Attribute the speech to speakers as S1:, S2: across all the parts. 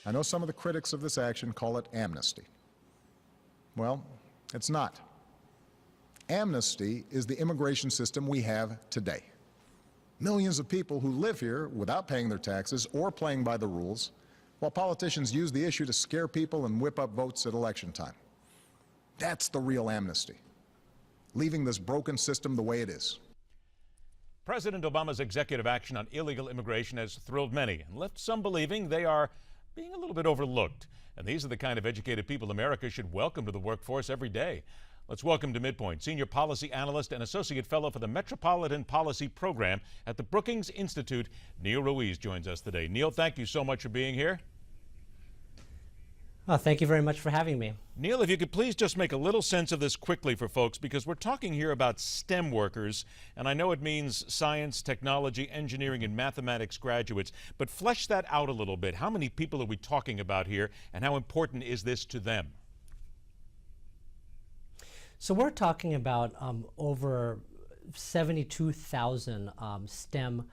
S1: I know some of the critics of this action call it amnesty. Well, it's not. Amnesty is the immigration system we have today. Millions of people who live here without paying their taxes or playing by the rules, while politicians use the issue to scare people and whip up votes at election time. That's the real amnesty, leaving this broken system the way it is.
S2: President Obama's executive action on illegal immigration has thrilled many and left some believing they are being a little bit overlooked. And these are the kind of educated people America should welcome to the workforce every day. Let's welcome to MidPoint Senior Policy Analyst and Associate Fellow for the Metropolitan Policy Program at the Brookings Institute, Neil Ruiz joins us today. Neil, thank you so much for being here.
S3: Oh, thank you very much for having me.
S2: Neil, if you could please just make a little sense of this quickly for folks, because we're talking here about STEM workers, and I know it means science, technology, engineering, and mathematics graduates, but flesh that out a little bit. How many people are we talking about here, and how important is this to them?
S3: So we're talking about over 72,000 STEM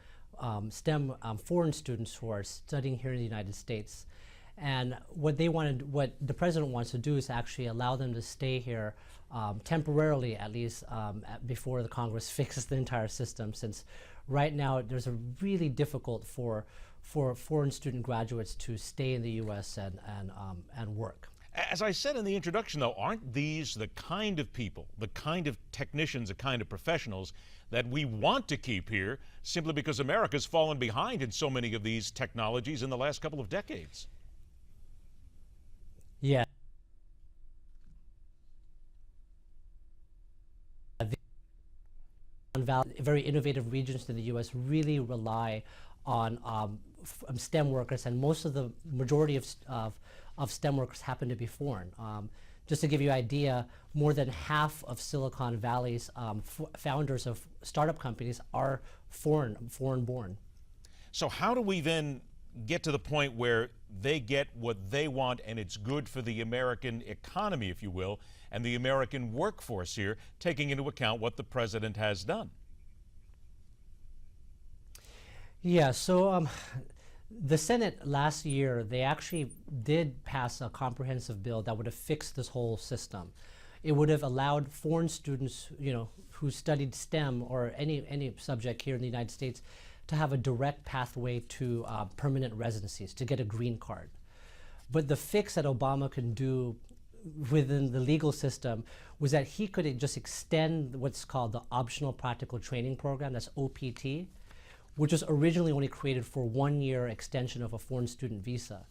S3: foreign students who are studying here in the United States. And what the president wants to do is actually allow them to stay here temporarily, at least before the Congress fixes the entire system, since right now there's a really difficult for foreign student graduates to stay in the U.S. and work.
S2: As I said in the introduction, though, aren't these the kind of people, the kind of technicians, the kind of professionals that we want to keep here simply because America's fallen behind in so many of these technologies in the last couple of decades?
S3: Yeah. Very innovative regions in the U.S. really rely on STEM workers, and the majority of STEM workers happen to be foreign. Just to give you an idea, more than half of Silicon Valley's founders of startup companies are foreign-born.
S2: So how do we then get to the point where they get what they want and it's good for the American economy, if you will, and the American workforce here, taking into account what the president has done?
S3: Yeah, so the Senate last year, they actually did pass a comprehensive bill that would have fixed this whole system. It would have allowed foreign students, who studied STEM or any subject here in the United States to have a direct pathway to permanent residencies, to get a green card. But the fix that Obama can do within the legal system was that he could just extend what's called the Optional Practical Training Program, that's OPT, which was originally only created for 1-year extension of a foreign student visa.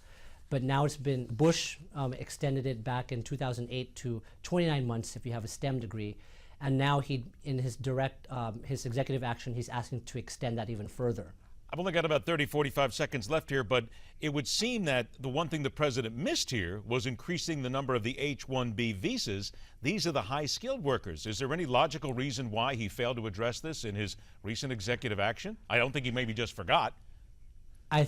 S3: But now Bush extended it back in 2008 to 29 months if you have a STEM degree. And now in his executive action, he's asking to extend that even further.
S2: I've only got about 30, 45 seconds left here, but it would seem that the one thing the president missed here was increasing the number of the H-1B visas. These are the high-skilled workers. Is there any logical reason why he failed to address this in his recent executive action? I don't think he maybe just forgot.
S3: I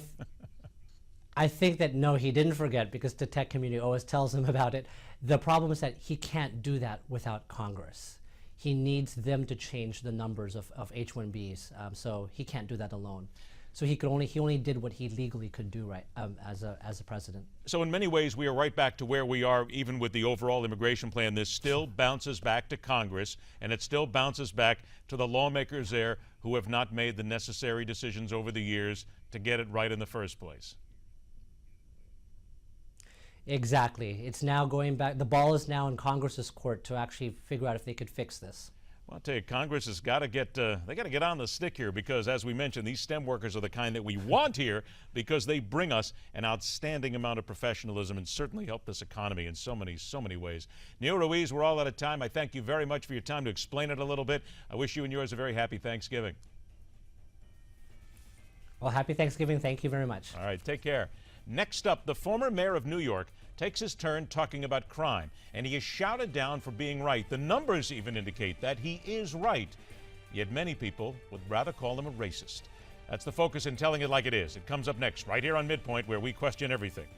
S3: think that, no, he didn't forget, because the tech community always tells him about it. The problem is that he can't do that without Congress. He needs them to change the numbers of H-1Bs, so he can't do that alone. So he only did what he legally could do, right, as a president.
S2: So in many ways, we are right back to where we are, even with the overall immigration plan. This still bounces back to Congress, and it still bounces back to the lawmakers there who have not made the necessary decisions over the years to get it right in the first place.
S3: Exactly. It's now going back. The ball is now in Congress's court to actually figure out if they could fix this.
S2: Well, I'll tell you, Congress has got to get on the stick here, because, as we mentioned, these STEM workers are the kind that we want here because they bring us an outstanding amount of professionalism and certainly help this economy in so many ways. Neil Ruiz, we're all out of time. I thank you very much for your time to explain it a little bit. I wish you and yours a very happy Thanksgiving.
S3: Well, happy Thanksgiving. Thank you very much.
S2: All right, take care. Next up, the former mayor of New York takes his turn talking about crime, and he is shouted down for being right. The numbers even indicate that he is right, yet many people would rather call him a racist. That's the focus in Telling It Like It Is. It comes up next, right here on MidPoint, where we question everything.